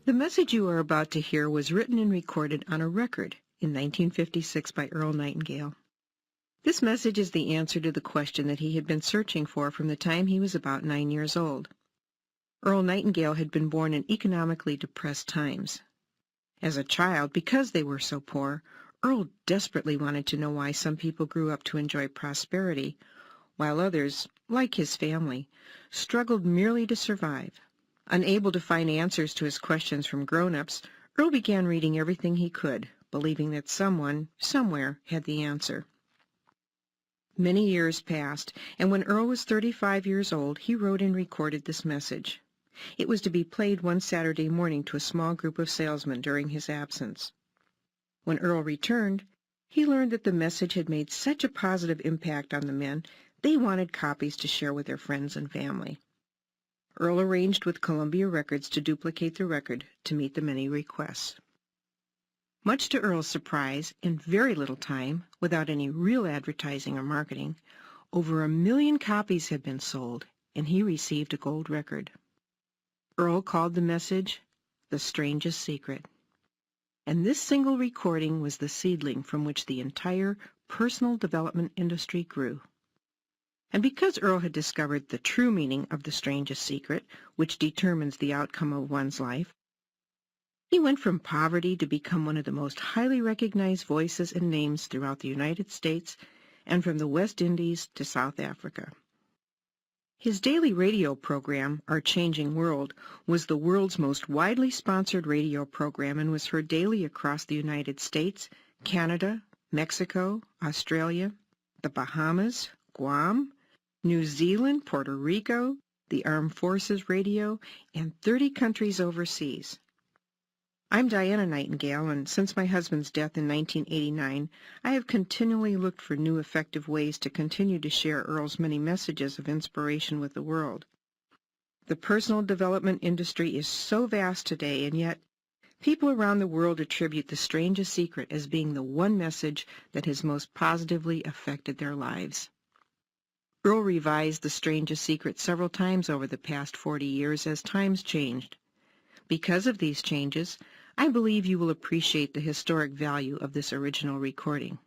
The message you are about to hear was written and recorded on a record in 1956 by Earl Nightingale. This message is the answer to the question that he had been searching for from the time he was about 9 years old. Earl Nightingale had been born in economically depressed times. As a child, because they were so poor, Earl desperately wanted to know why some people grew up to enjoy prosperity, while others, like his family, struggled merely to survive. Unable to find answers to his questions from grown-ups, Earl began reading everything he could, believing that someone, somewhere, had the answer. Many years passed, and when Earl was 35 years old, he wrote and recorded this message. It was to be played one Saturday morning to a small group of salesmen during his absence. When Earl returned, he learned that the message had made such a positive impact on the men, they wanted copies to share with their friends and family. Earl arranged with Columbia Records to duplicate the record to meet the many requests. Much to Earl's surprise, in very little time, without any real advertising or marketing, over 1 million copies had been sold, and he received a gold record. Earl called the message "The Strangest Secret." And this single recording was the seedling from which the entire personal development industry grew. And because Earl had discovered the true meaning of the strangest secret, which determines the outcome of one's life, he went from poverty to become one of the most highly recognized voices and names throughout the United States and from the West Indies to South Africa. His daily radio program, Our Changing World, was the world's most widely sponsored radio program and was heard daily across the United States, Canada, Mexico, Australia, the Bahamas, Guam, New Zealand, Puerto Rico, the Armed Forces Radio, and 30 countries overseas. I'm Diana Nightingale, and since my husband's death in 1989, I have continually looked for new effective ways to continue to share Earl's many messages of inspiration with the world. The personal development industry is so vast today, and yet people around the world attribute The Strangest Secret as being the one message that has most positively affected their lives. Earl revised The Strangest Secret several times over the past 40 years as times changed. Because of these changes, I believe you will appreciate the historic value of this original recording.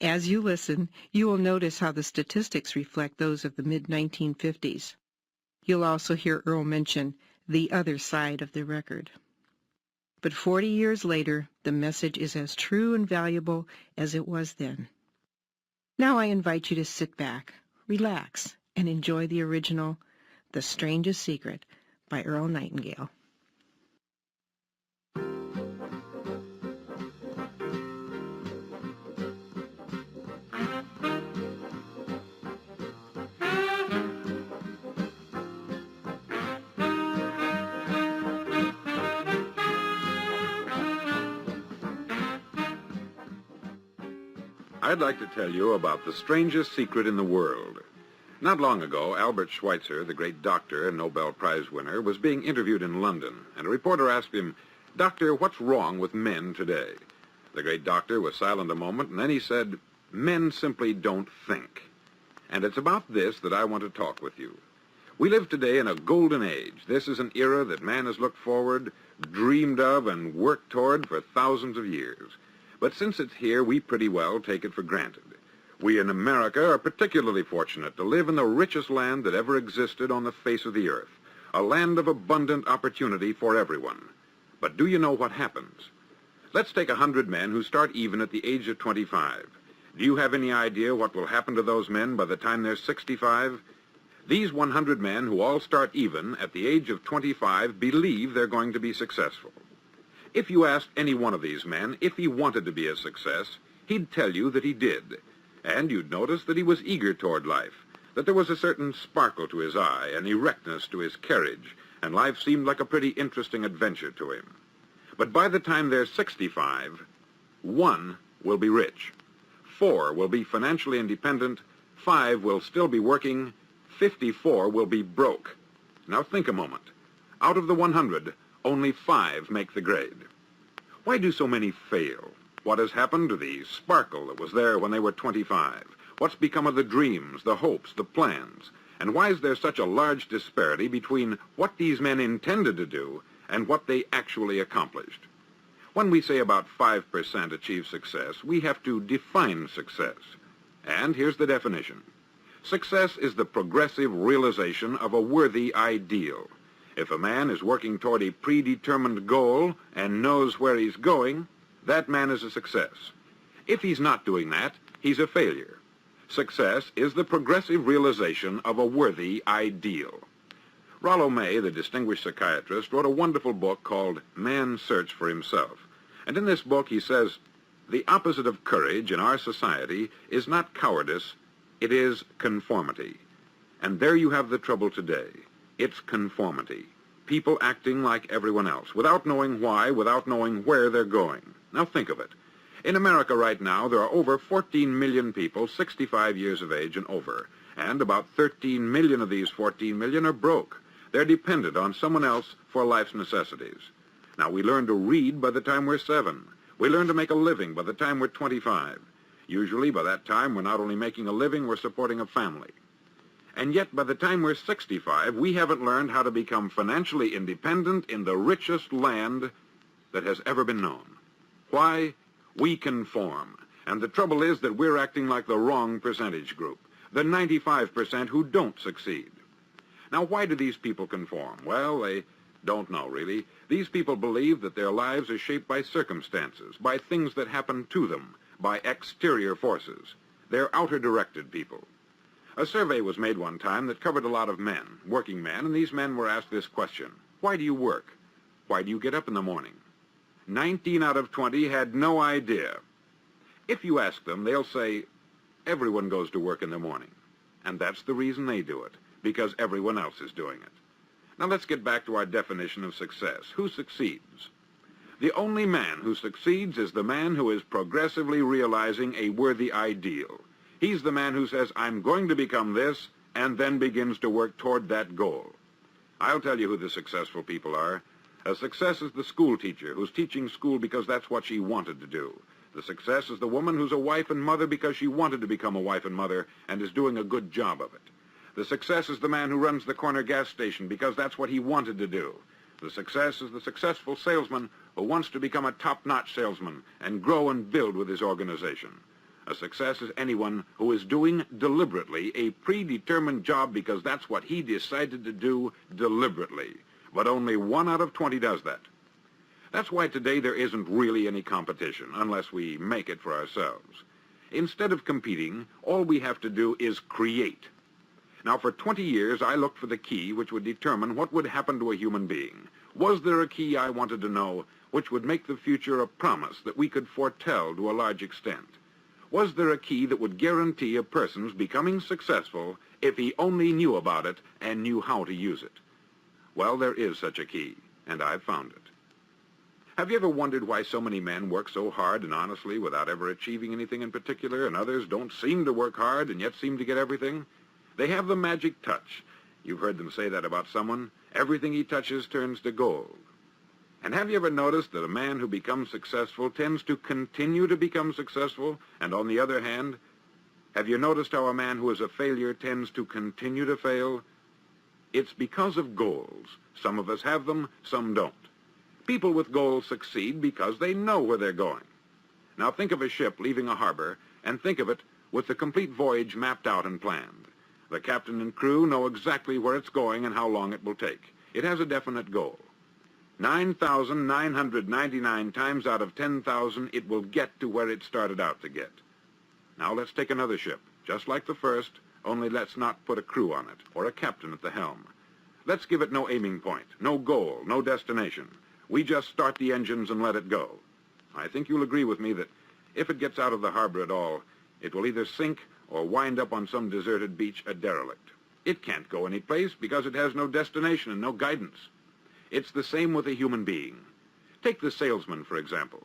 As you listen, you will notice how the statistics reflect those of the mid-1950s. You'll also hear Earl mention the other side of the record. But 40 years later, the message is as true and valuable as it was then. Now I invite you to sit back, relax, and enjoy the original The Strangest Secret by Earl Nightingale. I'd like to tell you about the strangest secret in the world. Not long ago, Albert Schweitzer, the great doctor and Nobel Prize winner, was being interviewed in London, and a reporter asked him, "Doctor, what's wrong with men today?" The great doctor was silent a moment, and then he said, "Men simply don't think." And it's about this that I want to talk with you. We live today in a golden age. This is an era that man has looked forward, dreamed of, and worked toward for thousands of years. But since it's here, we pretty well take it for granted. We in America are particularly fortunate to live in the richest land that ever existed on the face of the earth, a land of abundant opportunity for everyone. But do you know what happens? Let's take 100 men who start even at the age of 25. Do you have any idea what will happen to those men by the time they're 65? These 100 men who all start even at the age of 25 believe they're going to be successful. If you asked any one of these men if he wanted to be a success, he'd tell you that he did. And you'd notice that he was eager toward life, that there was a certain sparkle to his eye, an erectness to his carriage, and life seemed like a pretty interesting adventure to him. But by the time they're 65, 1 will be rich, 4 will be financially independent, 5 will still be working, 54 will be broke. Now think a moment. Out of the 100, only 5 make the grade. Why do so many fail? What has happened to the sparkle that was there when they were 25? What's become of the dreams, the hopes, the plans? And why is there such a large disparity between what these men intended to do and what they actually accomplished. When we say about 5% achieve success, we have to define success. And here's the definition. Success is the progressive realization of a worthy ideal. If a man is working toward a predetermined goal and knows where he's going, that man is a success. If he's not doing that, he's a failure. Success is the progressive realization of a worthy ideal. Rollo May, the distinguished psychiatrist, wrote a wonderful book called Man's Search for Himself. And in this book he says, the opposite of courage in our society is not cowardice, it is conformity. And there you have the trouble today. It's conformity. People acting like everyone else, without knowing why, without knowing where they're going. Now think of it. In America right now, there are over 14 million people 65 years of age and over, and about 13 million of these 14 million are broke. They're dependent on someone else for life's necessities. Now, we learn to read by the time we're 7. We learn to make a living by the time we're 25. Usually, by that time, we're not only making a living, we're supporting a family. And yet, by the time we're 65, we haven't learned how to become financially independent in the richest land that has ever been known. Why? We conform. And the trouble is that we're acting like the wrong percentage group, the 95% who don't succeed. Now, why do these people conform? Well, they don't know, really. These people believe that their lives are shaped by circumstances, by things that happen to them, by exterior forces. They're outer-directed people. A survey was made one time that covered a lot of men, working men, and these men were asked this question. Why do you work? Why do you get up in the morning? 19 out of 20 had no idea. If you ask them, they'll say, everyone goes to work in the morning. And that's the reason they do it, because everyone else is doing it. Now let's get back to our definition of success. Who succeeds? The only man who succeeds is the man who is progressively realizing a worthy ideal. He's the man who says, I'm going to become this, and then begins to work toward that goal. I'll tell you who the successful people are. A success is the school teacher who's teaching school because that's what she wanted to do. The success is the woman who's a wife and mother because she wanted to become a wife and mother and is doing a good job of it. The success is the man who runs the corner gas station because that's what he wanted to do. The success is the successful salesman who wants to become a top-notch salesman and grow and build with his organization. A success is anyone who is doing deliberately a predetermined job because that's what he decided to do deliberately. But only 1 out of 20 does that. That's why today there isn't really any competition unless we make it for ourselves. Instead of competing, all we have to do is create. Now, for 20 years, I looked for the key which would determine what would happen to a human being. Was there a key I wanted to know which would make the future a promise that we could foretell to a large extent? Was there a key that would guarantee a person's becoming successful if he only knew about it and knew how to use it? Well, there is such a key, and I've found it. Have you ever wondered why so many men work so hard and honestly without ever achieving anything in particular, and others don't seem to work hard and yet seem to get everything? They have the magic touch. You've heard them say that about someone. Everything he touches turns to gold. And have you ever noticed that a man who becomes successful tends to continue to become successful? And on the other hand, have you noticed how a man who is a failure tends to continue to fail? It's because of goals. Some of us have them, some don't. People with goals succeed because they know where they're going. Now think of a ship leaving a harbor, and think of it with the complete voyage mapped out and planned. The captain and crew know exactly where it's going and how long it will take. It has a definite goal. 9,999 times out of 10,000, it will get to where it started out to get. Now let's take another ship, just like the first, only let's not put a crew on it, or a captain at the helm. Let's give it no aiming point, no goal, no destination. We just start the engines and let it go. I think you'll agree with me that if it gets out of the harbor at all, it will either sink or wind up on some deserted beach a derelict. It can't go any place because it has no destination and no guidance. It's the same with a human being. Take the salesman, for example.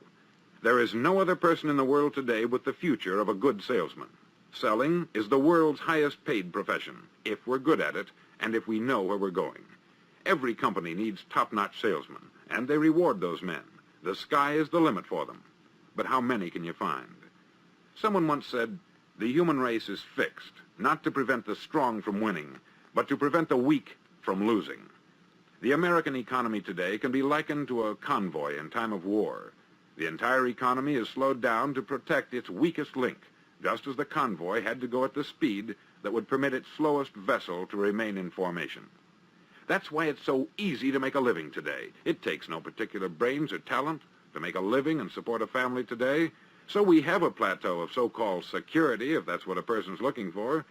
There is no other person in the world today with the future of a good salesman. Selling is the world's highest paid profession, if we're good at it and if we know where we're going. Every company needs top-notch salesmen, and they reward those men. The sky is the limit for them. But how many can you find? Someone once said, the human race is fixed, not to prevent the strong from winning, but to prevent the weak from losing. The American economy today can be likened to a convoy in time of war. The entire economy is slowed down to protect its weakest link, just as the convoy had to go at the speed that would permit its slowest vessel to remain in formation. That's why it's so easy to make a living today. It takes no particular brains or talent to make a living and support a family today. So we have a plateau of so-called security, if that's what a person's looking for.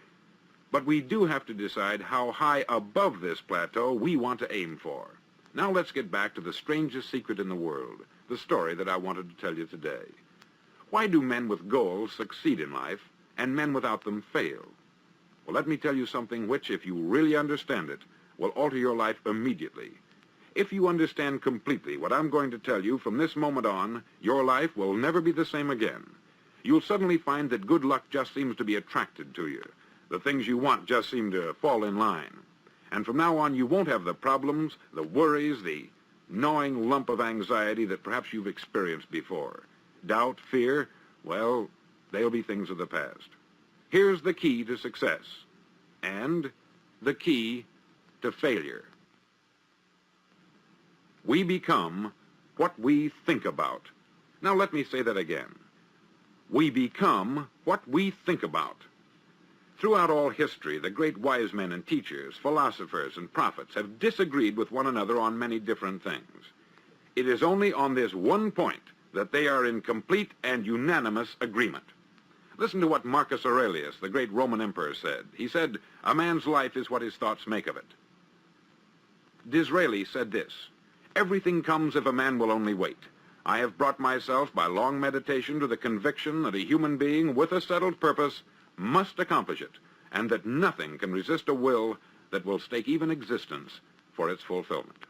But we do have to decide how high above this plateau we want to aim for. Now let's get back to the strangest secret in the world, the story that I wanted to tell you today. Why do men with goals succeed in life and men without them fail? Well, let me tell you something which, if you really understand it, will alter your life immediately. If you understand completely what I'm going to tell you from this moment on, your life will never be the same again. You'll suddenly find that good luck just seems to be attracted to you. The things you want just seem to fall in line. And from now on, you won't have the problems, the worries, the gnawing lump of anxiety that perhaps you've experienced before. Doubt, fear, well, they'll be things of the past. Here's the key to success and the key to failure. We become what we think about. Now let me say that again. We become what we think about. Throughout all history, the great wise men and teachers, philosophers and prophets have disagreed with one another on many different things. It is only on this one point that they are in complete and unanimous agreement. Listen to what Marcus Aurelius, the great Roman emperor, said. He said, "A man's life is what his thoughts make of it." Disraeli said this, "Everything comes if a man will only wait. I have brought myself by long meditation to the conviction that a human being with a settled purpose must accomplish it, and that nothing can resist a will that will stake even existence for its fulfillment."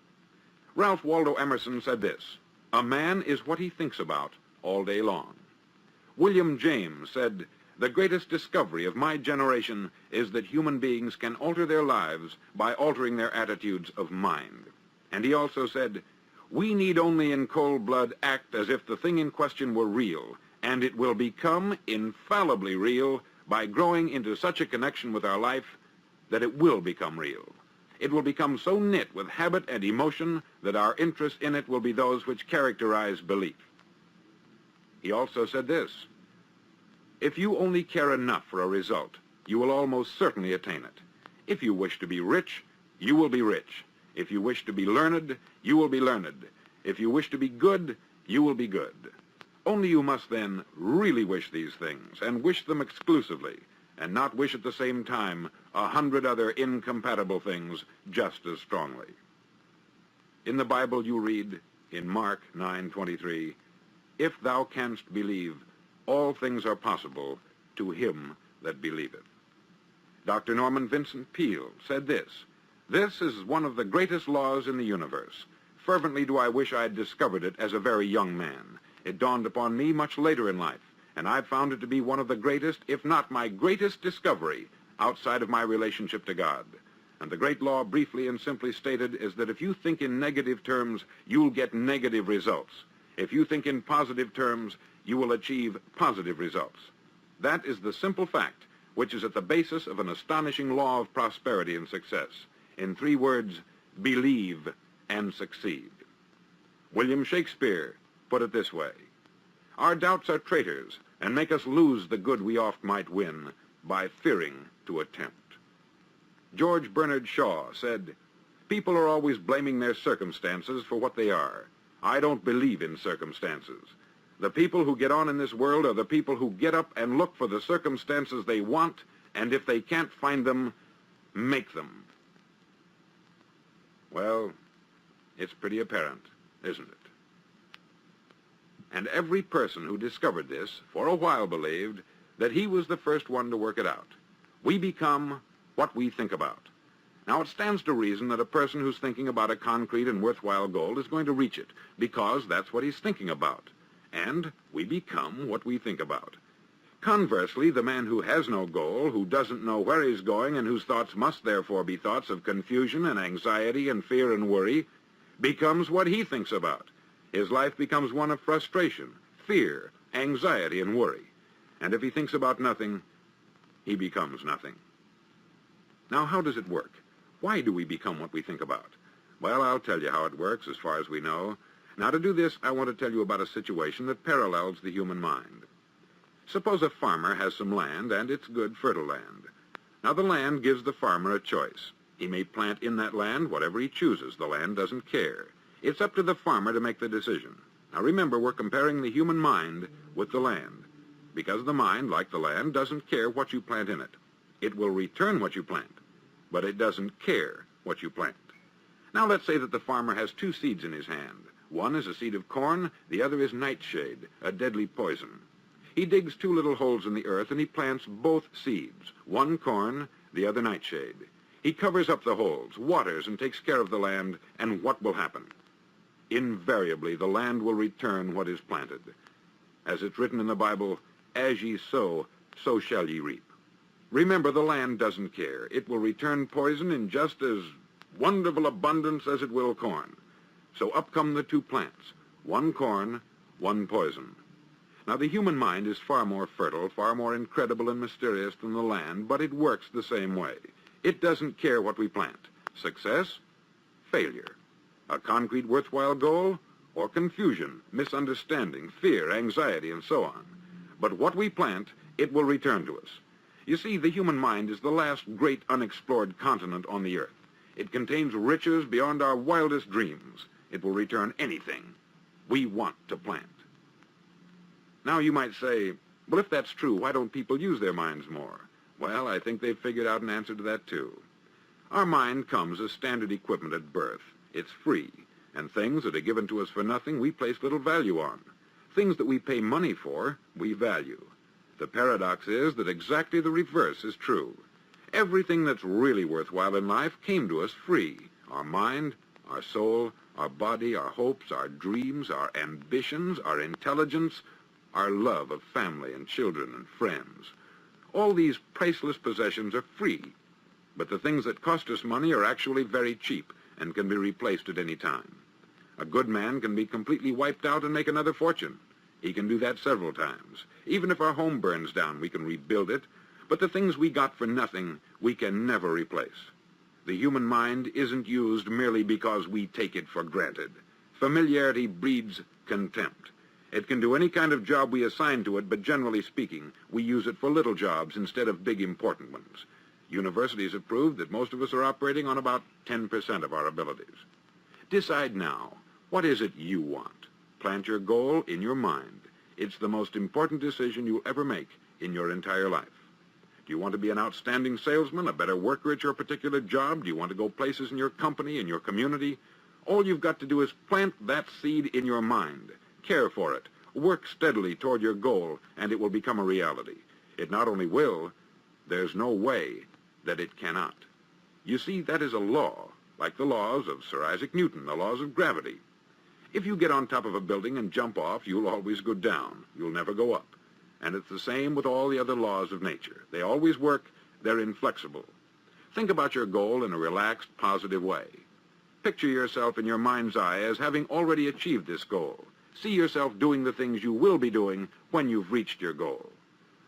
Ralph Waldo Emerson said this, "A man is what he thinks about all day long." William James said, "The greatest discovery of my generation is that human beings can alter their lives by altering their attitudes of mind." And he also said, "We need only in cold blood act as if the thing in question were real, and it will become infallibly real by growing into such a connection with our life that it will become real. It will become so knit with habit and emotion that our interest in it will be those which characterize belief." He also said this, "If you only care enough for a result, you will almost certainly attain it. If you wish to be rich, you will be rich. If you wish to be learned, you will be learned. If you wish to be good, you will be good. Only you must then really wish these things, and wish them exclusively, and not wish at the same time 100 other incompatible things just as strongly." In the Bible you read, in Mark 9:23, "If thou canst believe, all things are possible to him that believeth." Dr. Norman Vincent Peale said this, "This is one of the greatest laws in the universe. Fervently do I wish I had discovered it as a very young man. It dawned upon me much later in life, and I've found it to be one of the greatest, if not my greatest discovery outside of my relationship to God. And the great law, briefly and simply stated, is that if you think in negative terms, you'll get negative results. If you think in positive terms, you will achieve positive results. That is the simple fact which is at the basis of an astonishing law of prosperity and success. In 3 words, believe and succeed." William Shakespeare put it this way, "Our doubts are traitors and make us lose the good we oft might win by fearing to attempt." George Bernard Shaw said, "People are always blaming their circumstances for what they are. I don't believe in circumstances. The people who get on in this world are the people who get up and look for the circumstances they want, and if they can't find them, make them." Well, it's pretty apparent, isn't it? And every person who discovered this for a while believed that he was the first one to work it out. We become what we think about. Now, it stands to reason that a person who's thinking about a concrete and worthwhile goal is going to reach it, because that's what he's thinking about. And we become what we think about. Conversely, the man who has no goal, who doesn't know where he's going, and whose thoughts must therefore be thoughts of confusion and anxiety and fear and worry, becomes what he thinks about. His life becomes one of frustration, fear, anxiety, and worry. And if he thinks about nothing, he becomes nothing. Now, how does it work? Why do we become what we think about? Well, I'll tell you how it works as far as we know. Now, to do this, I want to tell you about a situation that parallels the human mind. Suppose a farmer has some land, and it's good, fertile land. Now, the land gives the farmer a choice. He may plant in that land whatever he chooses. The land doesn't care. It's up to the farmer to make the decision. Now, remember, we're comparing the human mind with the land, because the mind, like the land, doesn't care what you plant in it. It will return what you plant, but it doesn't care what you plant. Now, let's say that the farmer has two seeds in his hand. One is a seed of corn, the other is nightshade, a deadly poison. He digs two little holes in the earth and he plants both seeds, one corn, the other nightshade. He covers up the holes, waters, and takes care of the land, and what will happen? Invariably, the land will return what is planted. As it's written in the Bible, as ye sow, so shall ye reap. Remember, the land doesn't care. It will return poison in just as wonderful abundance as it will corn. So up come the two plants, one corn, one poison. Now, the human mind is far more fertile, far more incredible and mysterious than the land, but it works the same way. It doesn't care what we plant. Success, failure. A concrete, worthwhile goal, or confusion, misunderstanding, fear, anxiety, and so on. But what we plant, it will return to us. You see, the human mind is the last great unexplored continent on the earth. It contains riches beyond our wildest dreams. It will return anything we want to plant. Now, you might say, well, if that's true, why don't people use their minds more? Well, I think they've figured out an answer to that, too. Our mind comes as standard equipment at birth. It's free, and things that are given to us for nothing, we place little value on. Things that we pay money for, we value. The paradox is that exactly the reverse is true. Everything that's really worthwhile in life came to us free. Our mind, our soul, our body, our hopes, our dreams, our ambitions, our intelligence, our love of family and children and friends. All these priceless possessions are free, but the things that cost us money are actually very cheap and can be replaced at any time. A good man can be completely wiped out and make another fortune. He can do that several times. Even if our home burns down, we can rebuild it, but the things we got for nothing, we can never replace. The human mind isn't used merely because we take it for granted. Familiarity breeds contempt. It can do any kind of job we assign to it, but generally speaking, we use it for little jobs instead of big important ones. Universities have proved that most of us are operating on about 10% of our abilities. Decide now, what is it you want? Plant your goal in your mind. It's the most important decision you'll ever make in your entire life. Do you want to be an outstanding salesman, a better worker at your particular job? Do you want to go places in your company, in your community? All you've got to do is plant that seed in your mind. Care for it. Work steadily toward your goal, and it will become a reality. It not only will, there's no way that it cannot. You see, that is a law, like the laws of Sir Isaac Newton, the laws of gravity. If you get on top of a building and jump off, you'll always go down. You'll never go up. And it's the same with all the other laws of nature. They always work. They're inflexible. Think about your goal in a relaxed, positive way. Picture yourself in your mind's eye as having already achieved this goal. See yourself doing the things you will be doing when you've reached your goal.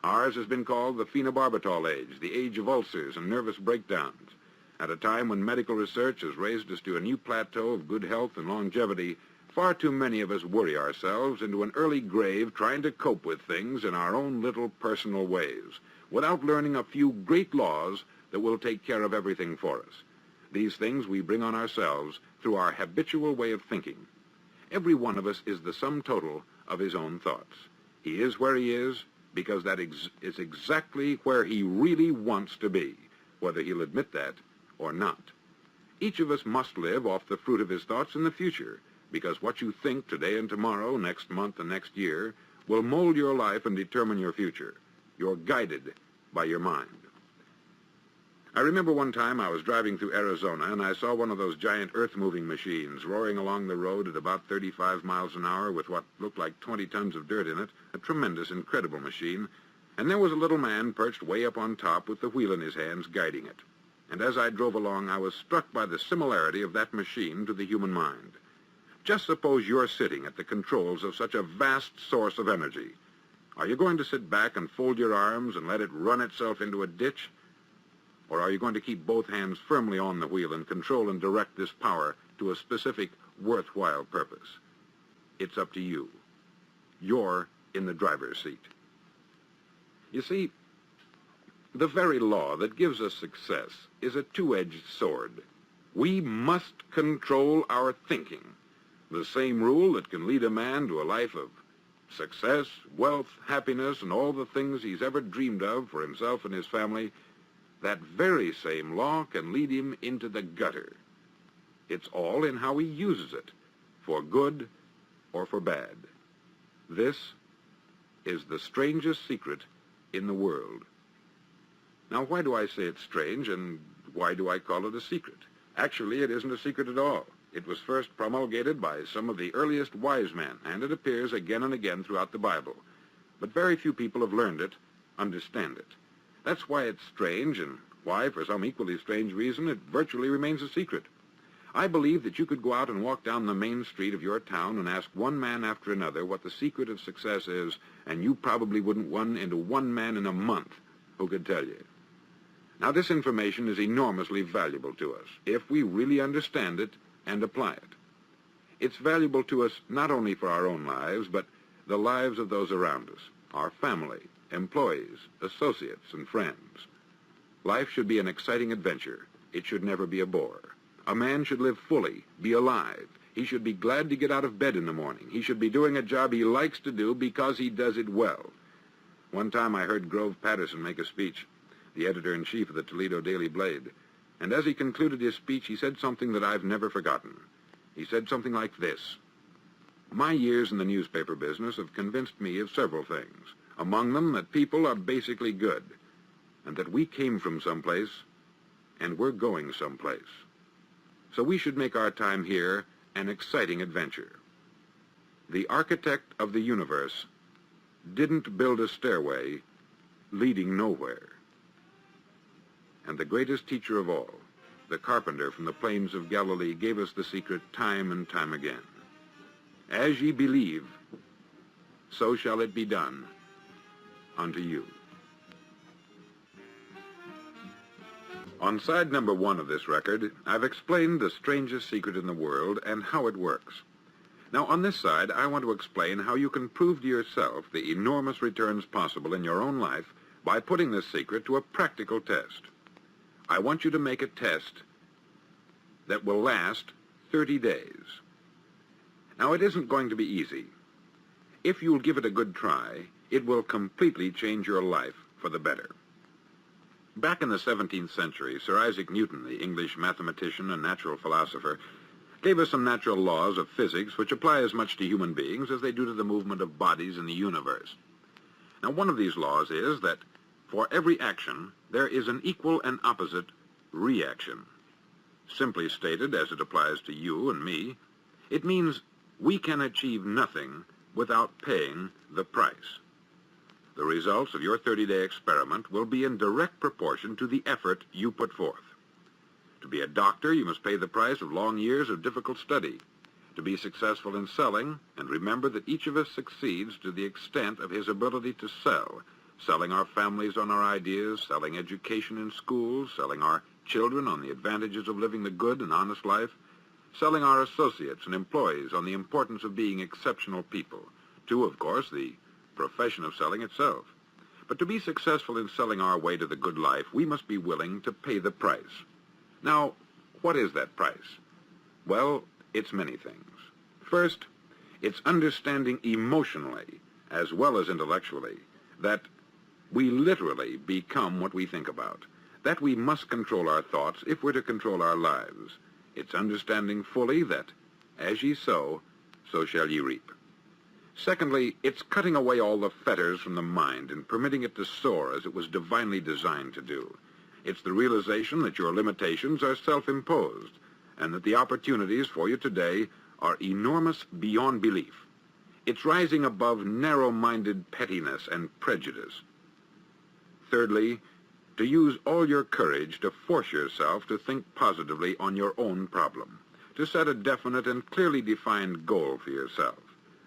Ours has been called the phenobarbital age, the age of ulcers and nervous breakdowns. At a time when medical research has raised us to a new plateau of good health and longevity, far too many of us worry ourselves into an early grave trying to cope with things in our own little personal ways, without learning a few great laws that will take care of everything for us. These things we bring on ourselves through our habitual way of thinking. Every one of us is the sum total of his own thoughts. He is where he is because that is exactly where he really wants to be, whether he'll admit that or not. Each of us must live off the fruit of his thoughts in the future, because what you think today and tomorrow, next month and next year, will mold your life and determine your future. You're guided by your mind. I remember one time I was driving through Arizona and I saw one of those giant earth-moving machines roaring along the road at about 35 miles an hour with what looked like 20 tons of dirt in it, a tremendous, incredible machine, and there was a little man perched way up on top with the wheel in his hands guiding it. And as I drove along, I was struck by the similarity of that machine to the human mind. Just suppose you're sitting at the controls of such a vast source of energy. Are you going to sit back and fold your arms and let it run itself into a ditch? Or are you going to keep both hands firmly on the wheel and control and direct this power to a specific worthwhile purpose. It's up to you. You're in the driver's seat. You see, the very law that gives us success is a two-edged sword. We must control our thinking. The same rule that can lead a man to a life of success, wealth, happiness, and all the things he's ever dreamed of for himself and his family, that very same law can lead him into the gutter. It's all in how he uses it, for good or for bad. This is the strangest secret in the world. Now, why do I say it's strange, and why do I call it a secret? Actually, it isn't a secret at all. It was first promulgated by some of the earliest wise men, and it appears again and again throughout the Bible. But very few people have learned it, understand it. That's why it's strange, and why, for some equally strange reason, it virtually remains a secret. I believe that you could go out and walk down the main street of your town and ask one man after another what the secret of success is, and you probably wouldn't run into one man in a month who could tell you. Now, this information is enormously valuable to us if we really understand it and apply it. It's valuable to us not only for our own lives, but the lives of those around us, our family, employees, associates, and friends. Life should be an exciting adventure. It should never be a bore. A man should live fully, be alive. He should be glad to get out of bed in the morning. He should be doing a job he likes to do because he does it well. One time I heard Grove Patterson make a speech, the editor-in-chief of the Toledo Daily Blade, and as he concluded his speech, he said something that I've never forgotten. He said something like this: "My years in the newspaper business have convinced me of several things, among them that people are basically good, and that we came from someplace, and we're going someplace. So we should make our time here an exciting adventure. The architect of the universe didn't build a stairway leading nowhere. And the greatest teacher of all, the carpenter from the plains of Galilee, gave us the secret time and time again. As ye believe, so shall it be done unto you." On side number 1 of this record, I've explained the strangest secret in the world and how it works. Now, on this side, I want to explain how you can prove to yourself the enormous returns possible in your own life by putting this secret to a practical test. I want you to make a test that will last 30 days. Now, it isn't going to be easy. If you'll give it a good try, it will completely change your life for the better. Back in the 17th century, Sir Isaac Newton, the English mathematician and natural philosopher, gave us some natural laws of physics which apply as much to human beings as they do to the movement of bodies in the universe. Now, one of these laws is that for every action, there is an equal and opposite reaction. Simply stated, as it applies to you and me, it means we can achieve nothing without paying the price. The results of your 30-day experiment will be in direct proportion to the effort you put forth. To be a doctor, you must pay the price of long years of difficult study. To be successful in selling, and remember that each of us succeeds to the extent of his ability to sell, selling our families on our ideas, selling education in schools, selling our children on the advantages of living the good and honest life, selling our associates and employees on the importance of being exceptional people, to, of course, the profession of selling itself. But to be successful in selling our way to the good life, we must be willing to pay the price. Now, what is that price? Well, it's many things. First, it's understanding emotionally, as well as intellectually, that we literally become what we think about, that we must control our thoughts if we're to control our lives. It's understanding fully that, as ye sow, so shall ye reap. Secondly, it's cutting away all the fetters from the mind and permitting it to soar as it was divinely designed to do. It's the realization that your limitations are self-imposed and that the opportunities for you today are enormous beyond belief. It's rising above narrow-minded pettiness and prejudice. Thirdly, to use all your courage to force yourself to think positively on your own problem, to set a definite and clearly defined goal for yourself,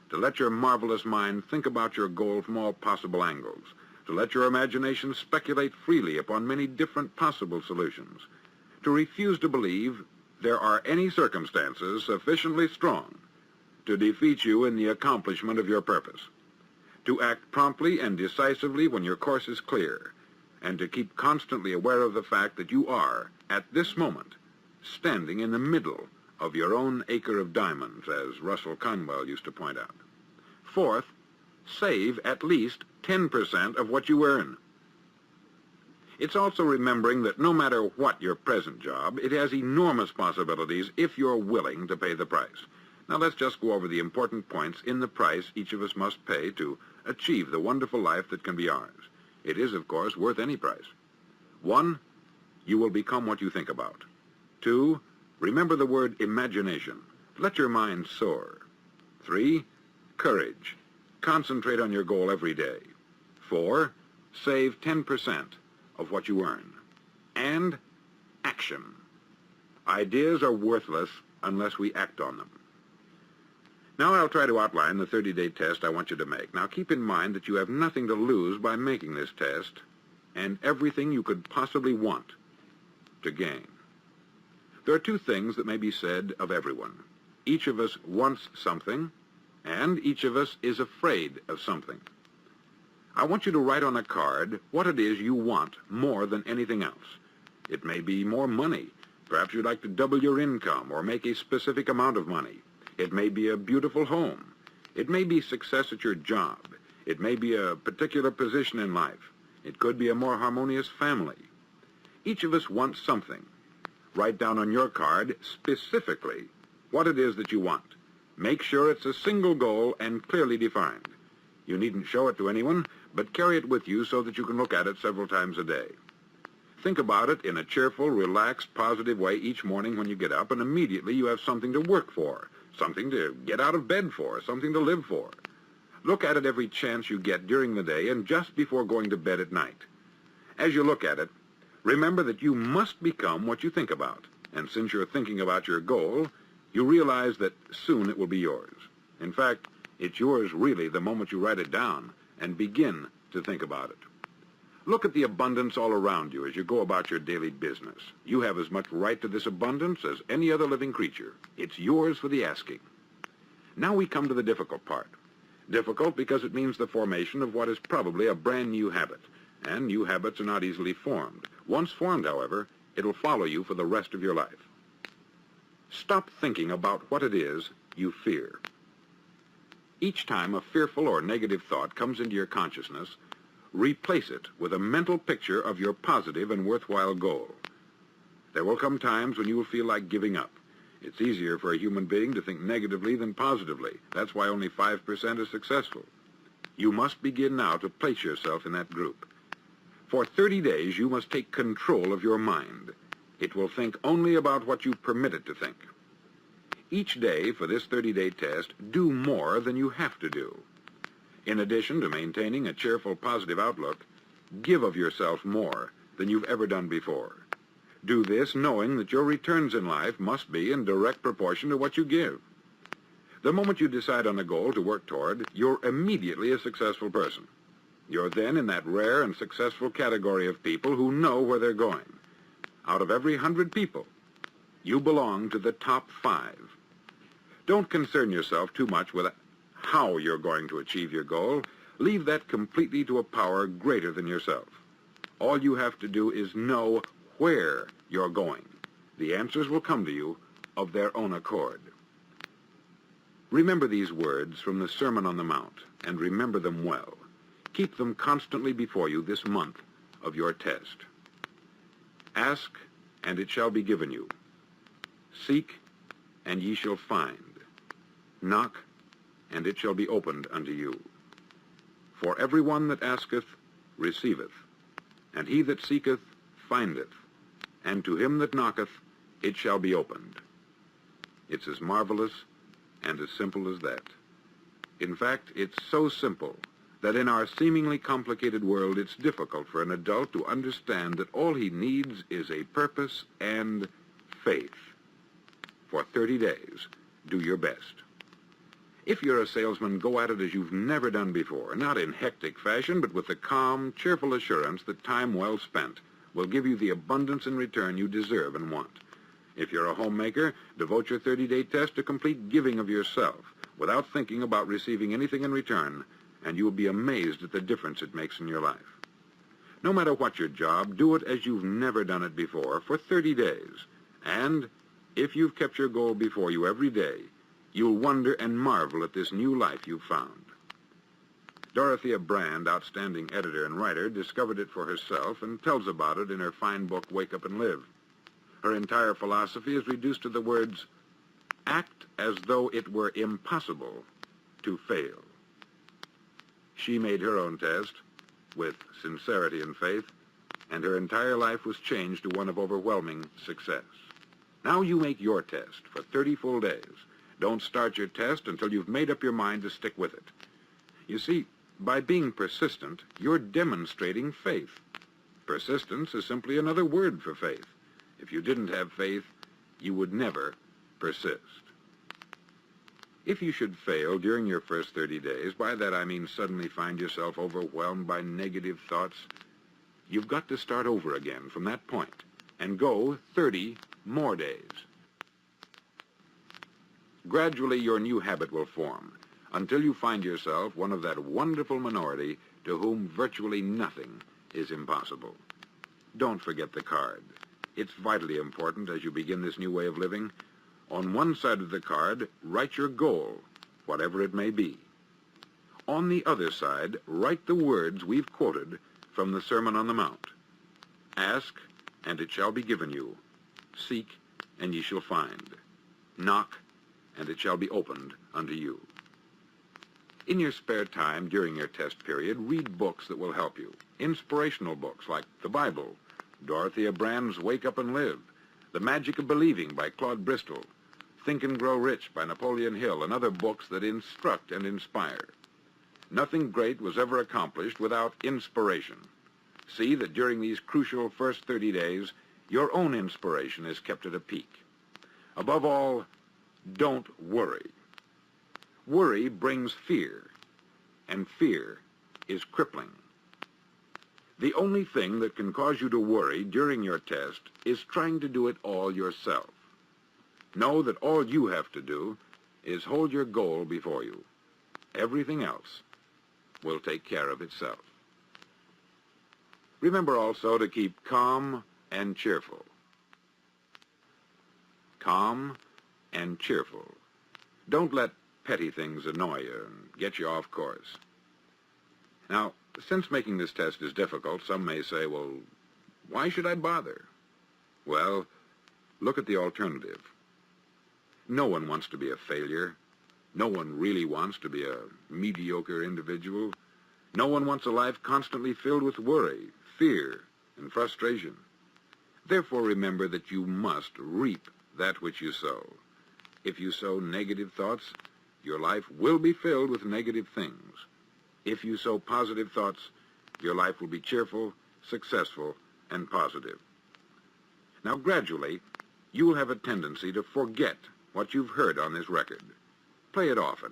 to let your marvelous mind think about your goal from all possible angles, to let your imagination speculate freely upon many different possible solutions, to refuse to believe there are any circumstances sufficiently strong to defeat you in the accomplishment of your purpose, to act promptly and decisively when your course is clear, and to keep constantly aware of the fact that you are, at this moment, standing in the middle of your own acre of diamonds, as Russell Conwell used to point out. Fourth, save at least 10% of what you earn. It's also remembering that no matter what your present job, it has enormous possibilities if you're willing to pay the price. Now let's just go over the important points in the price each of us must pay to achieve the wonderful life that can be ours. It is, of course, worth any price. 1, you will become what you think about. 2, remember the word imagination. Let your mind soar. 3, courage. Concentrate on your goal every day. 4, save 10% of what you earn. And action. Ideas are worthless unless we act on them. Now I'll try to outline the 30-day test I want you to make. Now keep in mind that you have nothing to lose by making this test, and everything you could possibly want to gain. There are 2 things that may be said of everyone. Each of us wants something, and each of us is afraid of something. I want you to write on a card what it is you want more than anything else. It may be more money. Perhaps you'd like to double your income or make a specific amount of money. It may be a beautiful home. It may be success at your job. It may be a particular position in life. It could be a more harmonious family. Each of us wants something. Write down on your card specifically what it is that you want. Make sure it's a single goal and clearly defined. You needn't show it to anyone, but carry it with you so that you can look at it several times a day. Think about it in a cheerful, relaxed, positive way each morning when you get up, and immediately you have something to work for, something to get out of bed for, something to live for. Look at it every chance you get during the day and just before going to bed at night. As you look at it, remember that you must become what you think about, and since you're thinking about your goal, you realize that soon it will be yours. In fact, it's yours really the moment you write it down and begin to think about it. Look at the abundance all around you as you go about your daily business. You have as much right to this abundance as any other living creature. It's yours for the asking. Now we come to the difficult part. Difficult because it means the formation of what is probably a brand new habit, and new habits are not easily formed. Once formed, however, it'll follow you for the rest of your life. Stop thinking about what it is you fear. Each time a fearful or negative thought comes into your consciousness, replace it with a mental picture of your positive and worthwhile goal. There will come times when you will feel like giving up. It's easier for a human being to think negatively than positively. That's why only 5% is successful. You must begin now to place yourself in that group. For 30 days, you must take control of your mind. It will think only about what you permit it to think. Each day for this 30-day test, do more than you have to do. In addition to maintaining a cheerful, positive outlook, give of yourself more than you've ever done before. Do this knowing that your returns in life must be in direct proportion to what you give. The moment you decide on a goal to work toward, you're immediately a successful person. You're then in that rare and successful category of people who know where they're going. Out of every 100 people, you belong to the top 5. Don't concern yourself too much with how you're going to achieve your goal. Leave that completely to a power greater than yourself. All you have to do is know where you're going. The answers will come to you of their own accord. Remember these words from the Sermon on the Mount, and remember them well. Keep them constantly before you this month of your test. Ask, and it shall be given you. Seek, and ye shall find. Knock, and it shall be opened unto you. For every one that asketh receiveth, and he that seeketh findeth, and to him that knocketh it shall be opened. It's as marvelous and as simple as that. In fact, it's so simple that in our seemingly complicated world it's difficult for an adult to understand that all he needs is a purpose and faith. For 30 days, do your best. If you're a salesman, go at it as you've never done before, not in hectic fashion, but with the calm, cheerful assurance that time well spent will give you the abundance in return you deserve and want. If you're a homemaker, devote your 30-day test to complete giving of yourself without thinking about receiving anything in return, and you will be amazed at the difference it makes in your life. No matter what your job, do it as you've never done it before for 30 days. And if you've kept your goal before you every day, you'll wonder and marvel at this new life you've found. Dorothea Brand, outstanding editor and writer, discovered it for herself and tells about it in her fine book, Wake Up and Live. Her entire philosophy is reduced to the words, act as though it were impossible to fail. She made her own test with sincerity and faith, and her entire life was changed to one of overwhelming success. Now you make your test for 30 full days. Don't start your test until you've made up your mind to stick with it. You see, by being persistent, you're demonstrating faith. Persistence is simply another word for faith. If you didn't have faith, you would never persist. If you should fail during your first 30 days, by that I mean suddenly find yourself overwhelmed by negative thoughts, you've got to start over again from that point and go 30 more days. Gradually, your new habit will form until you find yourself one of that wonderful minority to whom virtually nothing is impossible. Don't forget the card. It's vitally important as you begin this new way of living. On one side of the card, write your goal, whatever it may be. On the other side, write the words we've quoted from the Sermon on the Mount. Ask, and it shall be given you. Seek, and ye shall find. Knock, and it shall be opened unto you. In your spare time during your test period, read books that will help you. Inspirational books like the Bible, Dorothea Brand's Wake Up and Live, The Magic of Believing by Claude Bristol, Think and Grow Rich by Napoleon Hill, and other books that instruct and inspire. Nothing great was ever accomplished without inspiration. See that during these crucial first 30 days, your own inspiration is kept at a peak. Above all, don't worry. Worry brings fear, and fear is crippling. The only thing that can cause you to worry during your test is trying to do it all yourself. Know that all you have to do is hold your goal before you. Everything else will take care of itself. Remember also to keep calm and cheerful. Calm and cheerful. Don't let petty things annoy you and get you off course. Now, since making this test is difficult, some may say, well, why should I bother? Well, look at the alternative. No one wants to be a failure. No one really wants to be a mediocre individual. No one wants a life constantly filled with worry, fear, and frustration. Therefore, remember that you must reap that which you sow. If you sow negative thoughts, your life will be filled with negative things. If you sow positive thoughts, your life will be cheerful, successful, and positive. Now, gradually, you will have a tendency to forget what you've heard on this record. Play it often.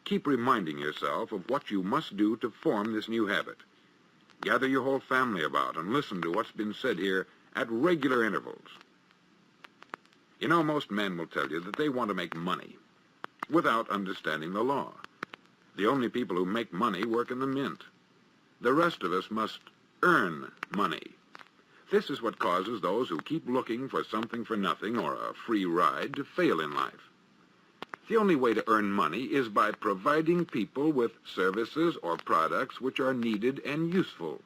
Keep reminding yourself of what you must do to form this new habit. Gather your whole family about and listen to what's been said here at regular intervals. You know, most men will tell you that they want to make money without understanding the law. The only people who make money work in the mint. The rest of us must earn money. This is what causes those who keep looking for something for nothing or a free ride to fail in life. The only way to earn money is by providing people with services or products which are needed and useful.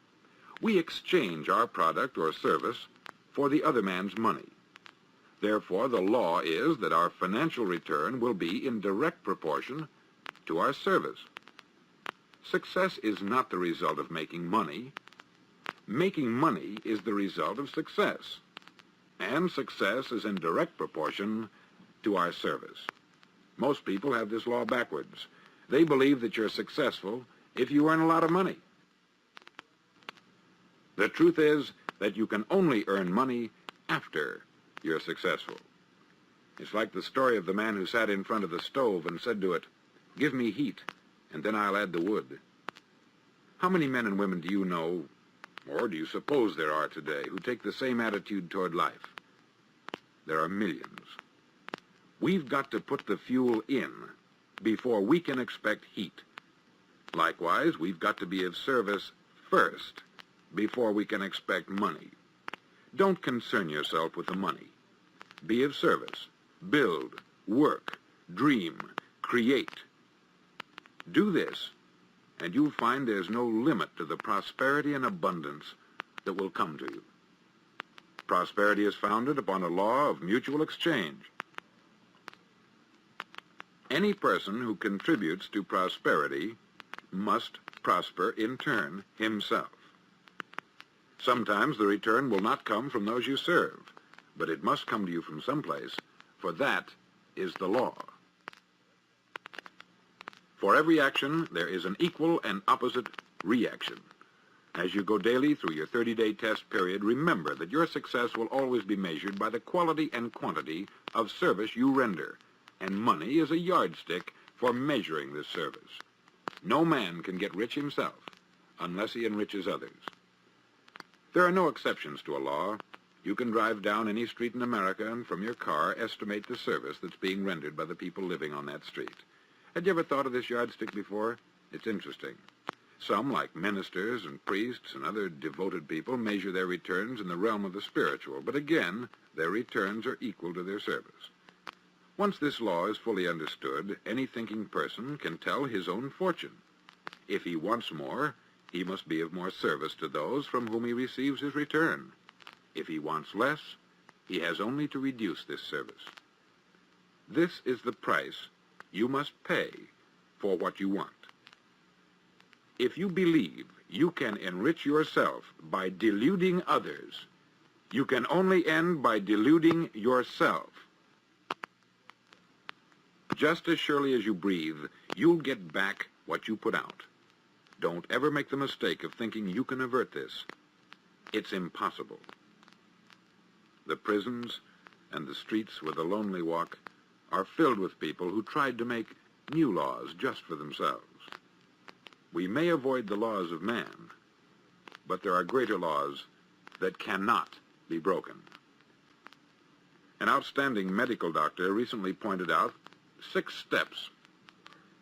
We exchange our product or service for the other man's money. Therefore, the law is that our financial return will be in direct proportion to our service. Success is not the result of making money. Making money is the result of success. And success is in direct proportion to our service. Most people have this law backwards. They believe that you're successful if you earn a lot of money. The truth is that you can only earn money after you're successful. It's like the story of the man who sat in front of the stove and said to it, "Give me heat, and then I'll add the wood." How many men and women do you know, or do you suppose there are today, who take the same attitude toward life? there are millions. We've got to put the fuel in before we can expect heat. Likewise, we've got to be of service first before we can expect money. Don't concern yourself with the money. Be of service. Build, work, dream, create. Do this, and you'll find there's no limit to the prosperity and abundance that will come to you. Prosperity is founded upon a law of mutual exchange. Any person who contributes to prosperity must prosper in turn himself. Sometimes the return will not come from those you serve, but it must come to you from someplace, for that is the law. For every action, there is an equal and opposite reaction. As you go daily through your 30-day test period, remember that your success will always be measured by the quality and quantity of service you render, and money is a yardstick for measuring this service. No man can get rich himself unless he enriches others. There are no exceptions to a law. You can drive down any street in America and from your car estimate the service that's being rendered by the people living on that street. Had you ever thought of this yardstick before? It's interesting. Some, like ministers and priests and other devoted people, measure their returns in the realm of the spiritual, but again, their returns are equal to their service. Once this law is fully understood, any thinking person can tell his own fortune. If he wants more, he must be of more service to those from whom he receives his return. If he wants less, he has only to reduce this service. This is the price you must pay for what you want. If you believe you can enrich yourself by deluding others, you can only end by deluding yourself. Just as surely as you breathe, you'll get back what you put out. Don't ever make the mistake of thinking you can avert this. It's impossible. The prisons and the streets where the lonely walk are filled with people who tried to make new laws just for themselves. We may avoid the laws of man, but there are greater laws that cannot be broken. An outstanding medical doctor recently pointed out 6 steps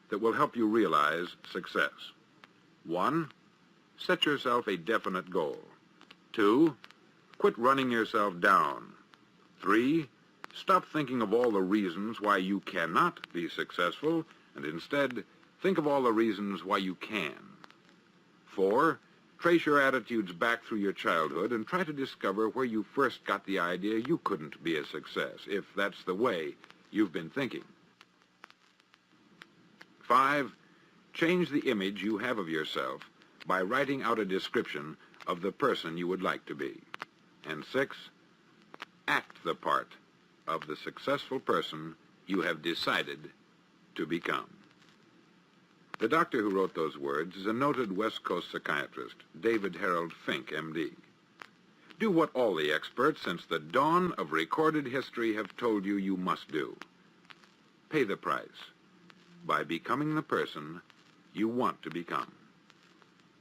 that will help you realize success. 1, set yourself a definite goal. 2, quit running yourself down. 3, stop thinking of all the reasons why you cannot be successful, and instead think of all the reasons why you can. 4, trace your attitudes back through your childhood and try to discover where you first got the idea you couldn't be a success, if that's the way you've been thinking. 5, change the image you have of yourself by writing out a description of the person you would like to be. And 6, act the part of the successful person you have decided to become. The doctor who wrote those words is a noted West Coast psychiatrist, David Harold Fink, M.D. Do what all the experts since the dawn of recorded history have told you you must do. Pay the price by becoming the person you want to become.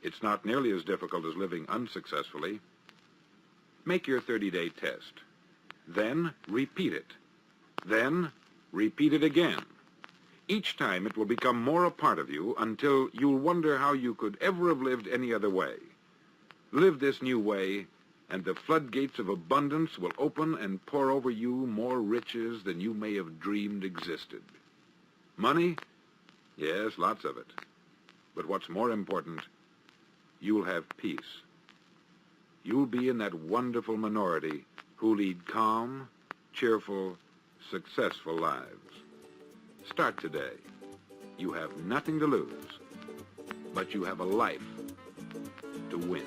It's not nearly as difficult as living unsuccessfully. Make your 30-day test. Then repeat it. Then repeat it again. Each time it will become more a part of you until you'll wonder how you could ever have lived any other way. Live this new way, and the floodgates of abundance will open and pour over you more riches than you may have dreamed existed. Money? Yes, lots of it. But what's more important, you'll have peace. You'll be in that wonderful minority who lead calm, cheerful, successful lives. Start today. You have nothing to lose, but you have a life to win.